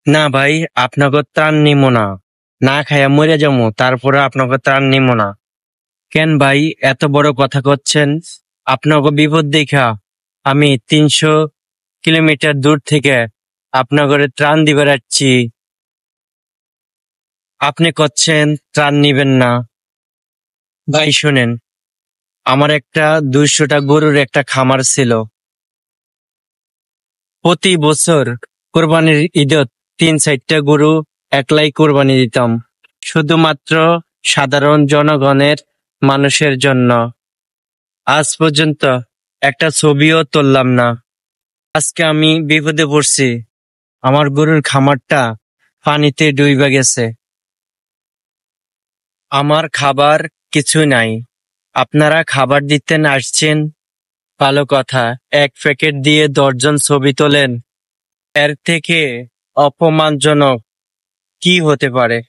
না ভাই, আপনাকে ত্রাণ নিমো না। না খাইয়া মরে যাবো, তারপরে আপনাকে ত্রাণ নিমো না। কেন ভাই এত বড় কথা করছেন? আপনাকে বিপদ দেখা আমি 300 কিলোমিটার দূর থেকে আপনাকে ত্রাণ দিবে যাচ্ছি, আপনি করছেন ত্রাণ নিবেন না। ভাই শোনেন, আমার একটা 200টা গরুর একটা খামার ছিল। প্রতি বছর কোরবানির ঈদত 3-4টা গরু একলাই কোরবানি দিতাম, শুধুমাত্র সাধারণ জনগণের মানুষের জন্য। আজ পর্যন্ত একটা ছবিও তুললাম না। আজকে আমি বিপদে পড়ছি, আমার গরুর খামারটা পানিতে ডুইবা গেছে। আমার খাবার কিছু নাই, আপনারা খাবার দিতেন আসছেন, ভালো কথা। 1 প্যাকেট দিয়ে 10 জন ছবি তোলেন, এর থেকে অপমানজনক কি হতে পারে?